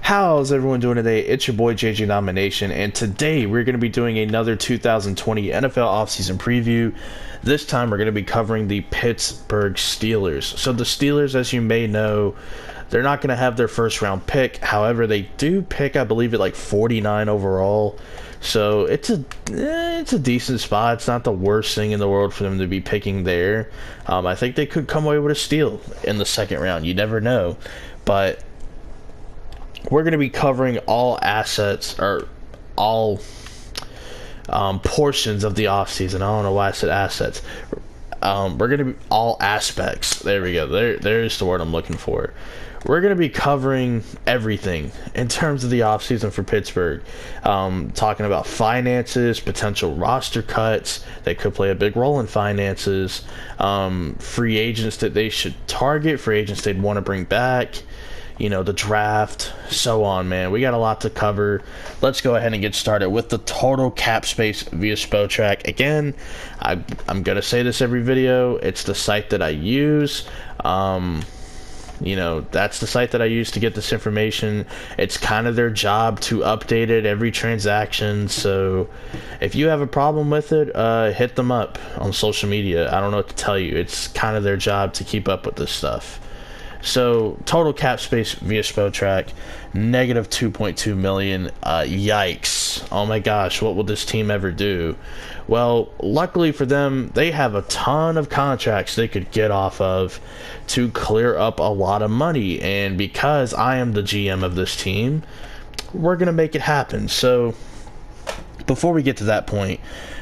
How's everyone doing today? It's your boy JJ Nomination, and today we're going to be doing another 2020 NFL offseason preview. This time we're going to be covering the Pittsburgh Steelers. So the Steelers, as you may know, they're not going to have their first round pick. However, they do pick, I believe, at like 49 overall. So it's a decent spot. It's not the worst thing in the world for them to be picking there. I think they could come away with a steal in the second round. You never know. But we're going to be covering all assets, or all portions of the offseason. I don't know why I said assets. We're going to be all aspects. There we go. There's the word I'm looking for. We're going to be covering everything in terms of the offseason for Pittsburgh. Talking about finances, potential roster cuts that could play a big role in finances, free agents that they should target, free agents they'd want to bring back, the draft, so on, man. We got a lot to cover. Let's go ahead and get started with the total cap space via Spotrac. Again, I'm going to say this every video. It's the site that I use. That's the site that I use to get this information. It's kind of their job to update it every transaction. So if you have a problem with it, hit them up on social media. I don't know what to tell you. It's kind of their job to keep up with this stuff. So total cap space via Spotrac, negative 2.2 million. Yikes. Oh my gosh, what will this team ever do? Well, luckily for them, they have a ton of contracts they could get off of to clear up a lot of money. And because I am the GM of this team, we're going to make it happen. So before we get to that point,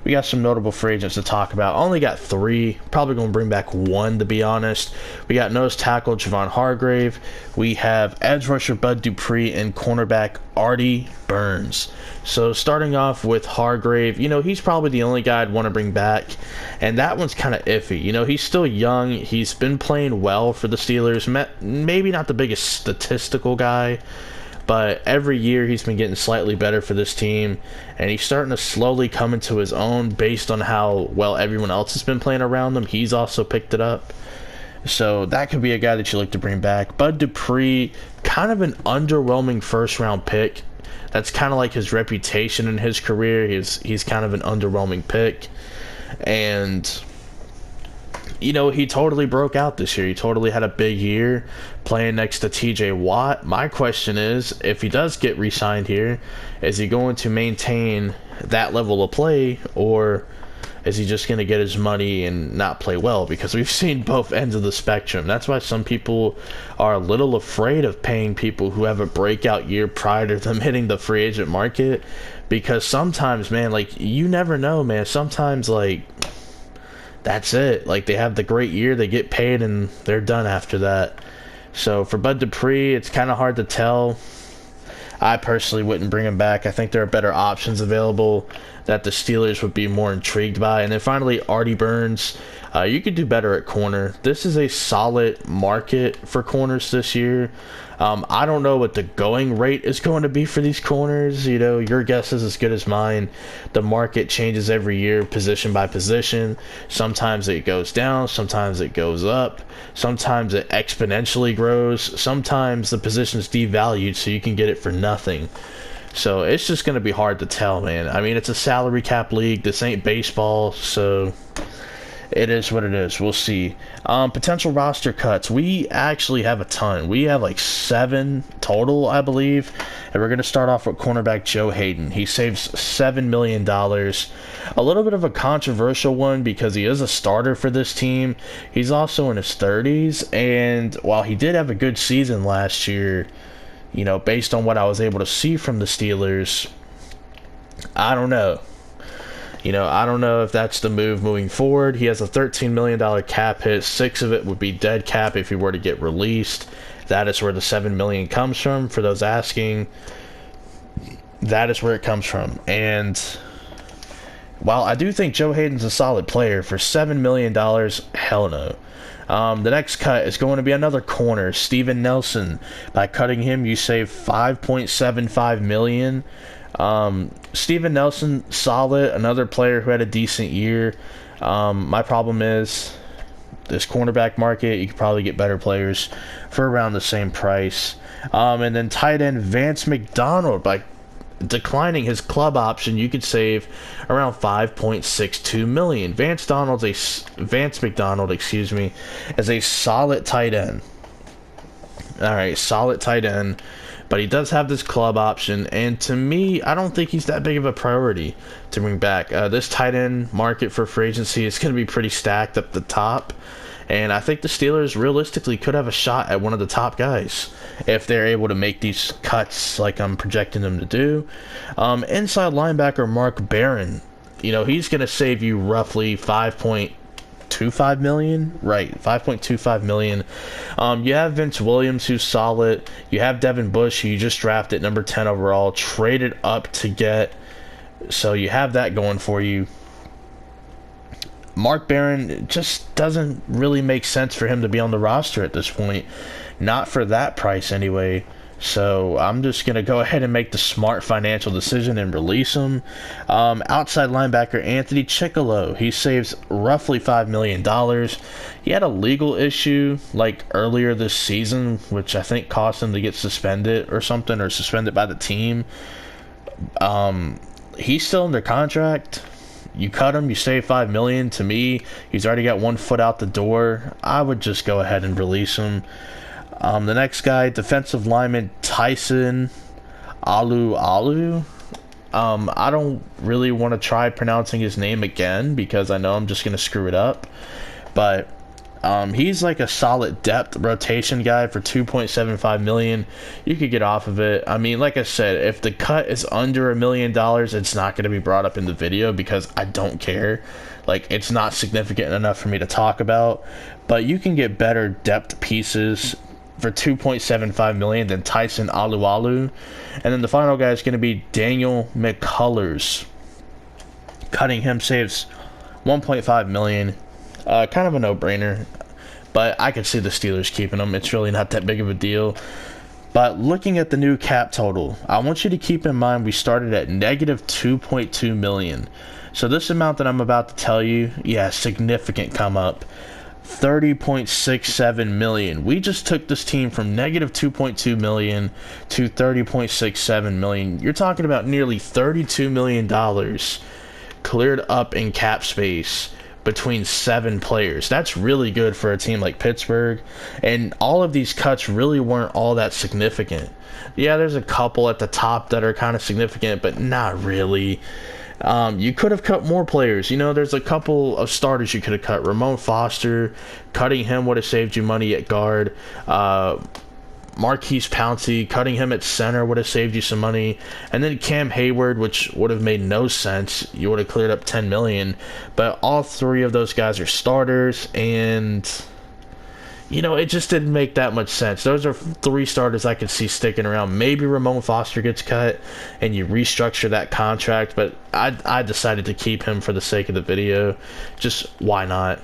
we got some notable free agents to talk about. Only got 3. Probably going to bring back 1, to be honest. We got nose tackle Javon Hargrave. We have edge rusher Bud Dupree and cornerback Artie Burns. So starting off with Hargrave, he's probably the only guy I'd want to bring back. And that one's kind of iffy. He's still young. He's been playing well for the Steelers. Maybe not the biggest statistical guy, but every year he's been getting slightly better for this team, and he's starting to slowly come into his own based on how well everyone else has been playing around him. He's also picked it up. So that could be a guy that you look to bring back. Bud Dupree, kind of an underwhelming first-round pick. That's kind of like his reputation in his career. He's kind of an underwhelming pick. And he totally broke out this year. He totally had a big year playing next to TJ Watt. My question is, if he does get re-signed here, is he going to maintain that level of play, or is he just going to get his money and not play well? Because we've seen both ends of the spectrum. That's why some people are a little afraid of paying people who have a breakout year prior to them hitting the free agent market. Because sometimes, man, you never know, man. Sometimes, that's it. They have the great year, they get paid, and they're done after that. So for Bud Dupree, it's kind of hard to tell. I personally wouldn't bring him back. I think there are better options available that the Steelers would be more intrigued by. And then finally, Artie Burns. You could do better at corner. This is a solid market for corners this year. I don't know what the going rate is going to be for these corners. Your guess is as good as mine. The market changes every year, position by position. Sometimes it goes down. Sometimes it goes up. Sometimes it exponentially grows. Sometimes the position's devalued so you can get it for nothing. So it's just going to be hard to tell, man. I mean, it's a salary cap league. This ain't baseball, so it is what it is. We'll see. Potential roster cuts. We actually have a ton. We have 7 total, I believe. And we're going to start off with cornerback Joe Hayden. He saves $7 million. A little bit of a controversial one because he is a starter for this team. He's also in his 30s. And while he did have a good season last year, based on what I was able to see from the Steelers, I don't know. I don't know if that's the move moving forward. He has a $13 million cap hit. 6 of it would be dead cap if he were to get released. That is where the $7 million comes from. For those asking, that is where it comes from. And while I do think Joe Hayden's a solid player, for $7 million, hell no. The next cut is going to be another corner, Steven Nelson. By cutting him, you save $5.75 million. Steven Nelson, solid, another player who had a decent year. My problem is this cornerback market, you could probably get better players for around the same price. And then tight end Vance McDonald, by declining his club option, you could save around $5.62 million. Vance McDonald, excuse me, is a solid tight end. All right, solid tight end, but he does have this club option, and to me, I don't think he's that big of a priority to bring back. This tight end market for free agency is going to be pretty stacked up the top, and I think the Steelers realistically could have a shot at one of the top guys if they're able to make these cuts like I'm projecting them to do. Inside linebacker Mark Barron, he's going to save you roughly $5.25 million. Right, $5.25 million. You have Vince Williams, who's solid. You have Devin Bush, who you just drafted number 10 overall, traded up to get. So you have that going for you. Mark Barron, just doesn't really make sense for him to be on the roster at this point. Not for that price anyway. So I'm just going to go ahead and make the smart financial decision and release him. Outside linebacker Anthony Chickillo, he saves roughly $5 million. He had a legal issue like earlier this season, which I think cost him to get suspended or something, or suspended by the team. He's still under contract. You cut him, you save $5 million. To me, he's already got 1 foot out the door. I would just go ahead and release him. The next guy, defensive lineman Tyson Alu. I don't really want to try pronouncing his name again because I know I'm just going to screw it up. But he's like a solid depth rotation guy for $2.75 million. You could get off of it. I mean, like I said, if the cut is under $1 million, it's not going to be brought up in the video because I don't care. Like, it's not significant enough for me to talk about. But you can get better depth pieces for $2.75 million than Tyson Alualu. And then the final guy is going to be Daniel McCullers. Cutting him saves $1.5 million. Kind of a no-brainer, but I could see the Steelers keeping him. It's really not that big of a deal. But looking at the new cap total, I want you to keep in mind we started at negative $2.2 million. So this amount that I'm about to tell you, yeah, significant come up. $30.67 million. We just took this team from negative $2.2 million to $30.67 million. You're talking about nearly $32 million cleared up in cap space between 7 players. That's really good for a team like Pittsburgh. And all of these cuts really weren't all that significant. Yeah, there's a couple at the top that are kind of significant, but not really. You could have cut more players. There's a couple of starters you could have cut. Ramon Foster, cutting him would have saved you money at guard. Marquise Pouncey, cutting him at center would have saved you some money. And then Cam Hayward, which would have made no sense. You would have cleared up $10 million. But all 3 of those guys are starters, and it just didn't make that much sense. Those are 3 starters I could see sticking around. Maybe Ramon Foster gets cut and you restructure that contract, but I decided to keep him for the sake of the video. Just why not?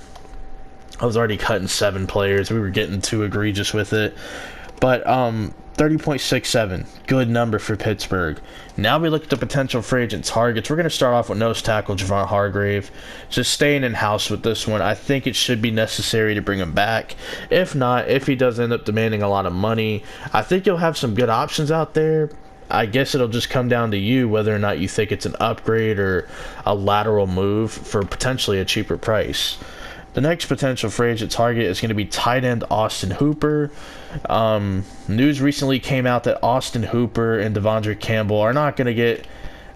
I was already cutting 7 players. We were getting too egregious with it. But 30.67, good number for Pittsburgh. Now we look at the potential free agent targets. We're going to start off with nose tackle Javon Hargrave. Just staying in-house with this one. I think it should be necessary to bring him back. If not, if he does end up demanding a lot of money, I think you'll have some good options out there. I guess it'll just come down to you whether or not you think it's an upgrade or a lateral move for potentially a cheaper price. The next potential free agent target is going to be tight end Austin Hooper. News recently came out that Austin Hooper and Devondre Campbell are not going to get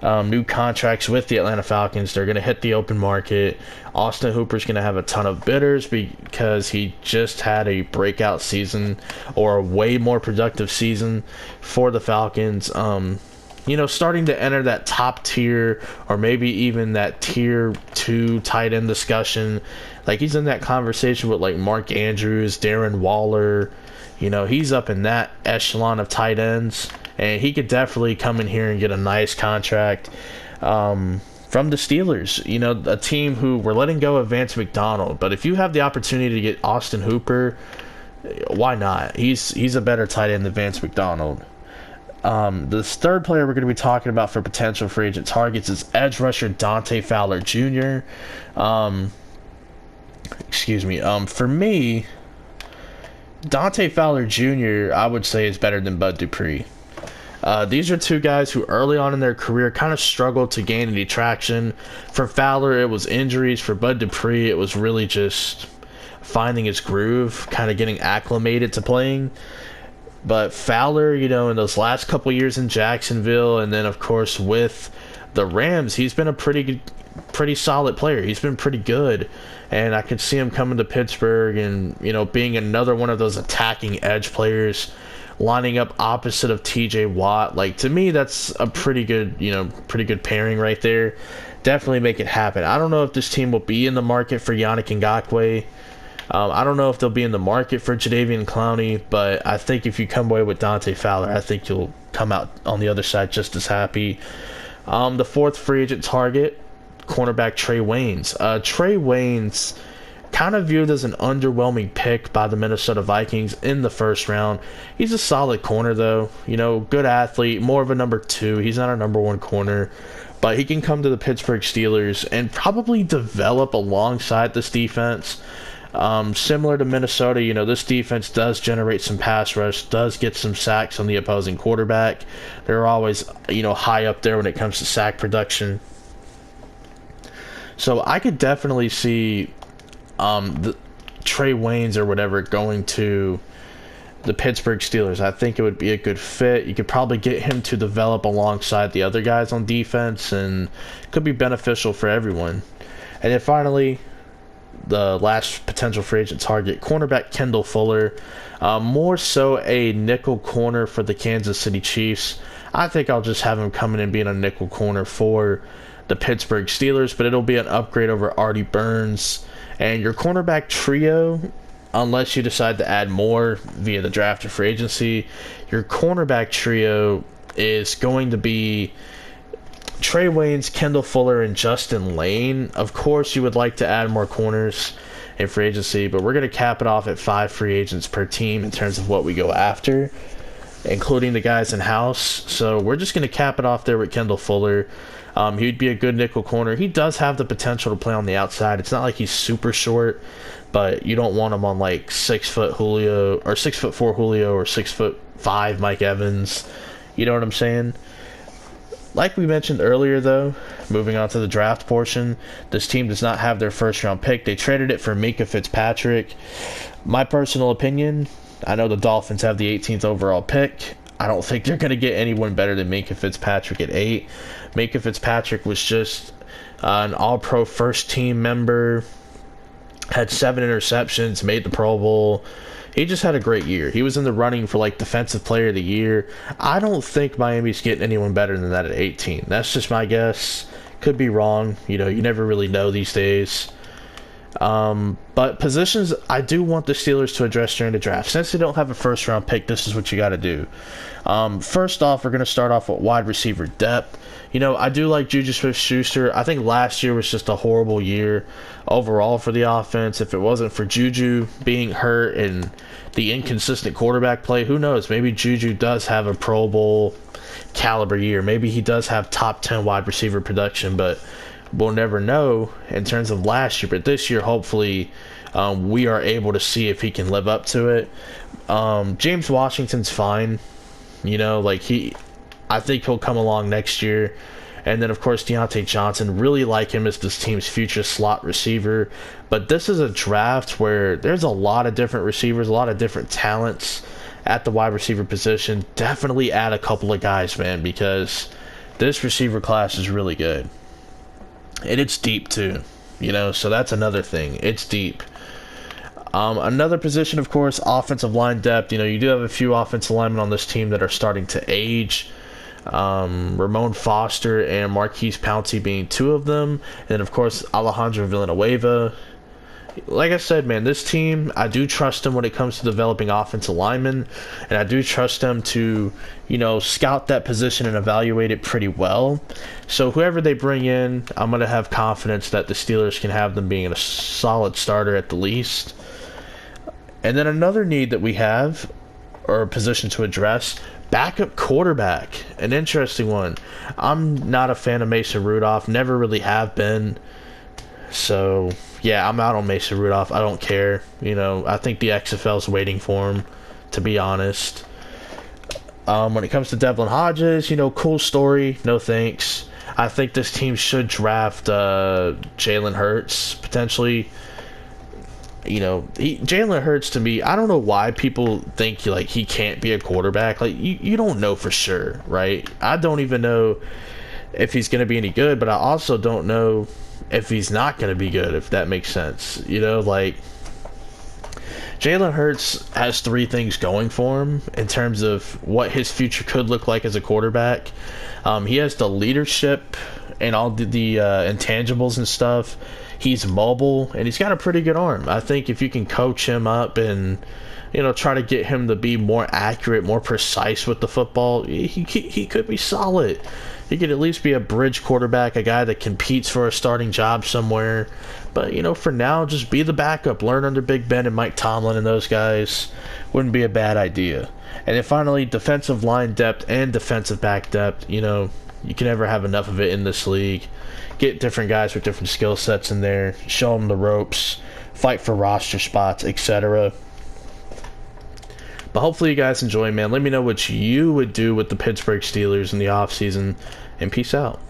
new contracts with the Atlanta Falcons. They're going to hit the open market. Austin Hooper's going to have a ton of bidders because he just had a breakout season, or a way more productive season for the Falcons. Starting to enter that top tier, or maybe even that tier 2 tight end discussion. Like, he's in that conversation with like Mark Andrews, Darren Waller. He's up in that echelon of tight ends, and he could definitely come in here and get a nice contract from the Steelers. A team who were letting go of Vance McDonald, but if you have the opportunity to get Austin Hooper, why not? He's a better tight end than Vance McDonald. The third player we're going to be talking about for potential free agent targets is edge rusher Dante Fowler Jr. For me, Dante Fowler Jr., I would say, is better than Bud Dupree. These are two guys who early on in their career kind of struggled to gain any traction. For Fowler, it was injuries. For Bud Dupree, it was really just finding his groove, kind of getting acclimated to playing. But Fowler, in those last couple years in Jacksonville, and then, of course, with the Rams, he's been a pretty solid player. He's been pretty good. And I could see him coming to Pittsburgh and, being another one of those attacking edge players, lining up opposite of TJ Watt. Like, to me, that's a pretty good pairing right there. Definitely make it happen. I don't know if this team will be in the market for Yannick Ngakoue. I don't know if they'll be in the market for Jadeveon Clowney, but I think if you come away with Dante Fowler, I think you'll come out on the other side just as happy. The fourth free agent target, cornerback Trey Waynes. Trey Waynes, kind of viewed as an underwhelming pick by the Minnesota Vikings in the first round. He's a solid corner, though. Good athlete, more of a number 2. He's not a number 1 corner. But he can come to the Pittsburgh Steelers and probably develop alongside this defense. Similar to Minnesota, this defense does generate some pass rush, does get some sacks on the opposing quarterback. They're always, high up there when it comes to sack production. So I could definitely see the Trey Waynes or whatever going to the Pittsburgh Steelers. I think it would be a good fit. You could probably get him to develop alongside the other guys on defense, and could be beneficial for everyone. And then finally, the last potential free agent target, cornerback Kendall Fuller. More so a nickel corner for the Kansas City Chiefs. I think I'll just have him coming and being a nickel corner for the Pittsburgh Steelers, but it'll be an upgrade over Artie Burns. And your cornerback trio, unless you decide to add more via the draft or free agency, your cornerback trio is going to be Trey Waynes, Kendall Fuller, and Justin Lane. Of course, you would like to add more corners in free agency, but we're going to cap it off at 5 free agents per team in terms of what we go after, including the guys in-house. So we're just going to cap it off there with Kendall Fuller. He'd be a good nickel corner. He does have the potential to play on the outside. It's not like he's super short, but you don't want him on like 6'4" Julio or 6'5" Mike Evans. You know what I'm saying? Like we mentioned earlier, though, moving on to the draft portion, this team does not have their first-round pick. They traded it for Minkah Fitzpatrick. My personal opinion, I know the Dolphins have the 18th overall pick. I don't think they're going to get anyone better than Minkah Fitzpatrick at 8. Minkah Fitzpatrick was just an all-pro first-team member, had 7 interceptions, made the Pro Bowl. He just had a great year. He was in the running for, Defensive Player of the Year. I don't think Miami's getting anyone better than that at 18. That's just my guess. Could be wrong. You never really know these days. But positions I do want the Steelers to address during the draft. Since they don't have a first-round pick, this is what you got to do. First off, we're going to start off with wide receiver depth. I do like Juju Smith-Schuster. I think last year was just a horrible year overall for the offense. If it wasn't for Juju being hurt and the inconsistent quarterback play, who knows? Maybe Juju does have a Pro Bowl caliber year. Maybe he does have top 10 wide receiver production, but we'll never know in terms of last year. But this year, hopefully, we are able to see if he can live up to it. James Washington's fine. I think he'll come along next year. And then, of course, Deontay Johnson. Really like him as this team's future slot receiver. But this is a draft where there's a lot of different receivers, a lot of different talents at the wide receiver position. Definitely add a couple of guys, man, because this receiver class is really good. And it's deep, too. So that's another thing. It's deep. Another position, of course, offensive line depth. You do have a few offensive linemen on this team that are starting to age. Ramon Foster and Marquise Pouncey being 2 of them. And then, of course, Alejandro Villanueva. Like I said, man, this team, I do trust them when it comes to developing offensive linemen. And I do trust them to, scout that position and evaluate it pretty well. So whoever they bring in, I'm going to have confidence that the Steelers can have them being a solid starter at the least. And then another need that we have, or a position to address, backup quarterback. An interesting one. I'm not a fan of Mason Rudolph. Never really have been. So, yeah, I'm out on Mason Rudolph. I don't care. I think the XFL's waiting for him, to be honest. When it comes to Devlin Hodges, cool story. No thanks. I think this team should draft Jalen Hurts, potentially. Jalen Hurts, to me, I don't know why people think he can't be a quarterback. You don't know for sure, right? I don't even know if he's going to be any good, but I also don't know if he's not going to be good, if that makes sense. Jalen Hurts has three things going for him in terms of what his future could look like as a quarterback. He has the leadership and all the intangibles and stuff. He's mobile, and he's got a pretty good arm. I think if you can coach him up and, try to get him to be more accurate, more precise with the football, he could be solid. He could at least be a bridge quarterback, a guy that competes for a starting job somewhere. But, for now, just be the backup. Learn under Big Ben and Mike Tomlin and those guys. Wouldn't be a bad idea. And then finally, defensive line depth and defensive back depth. You can never have enough of it in this league. Get different guys with different skill sets in there. Show them the ropes. Fight for roster spots, etc. But hopefully you guys enjoy, man. Let me know what you would do with the Pittsburgh Steelers in the offseason. And peace out.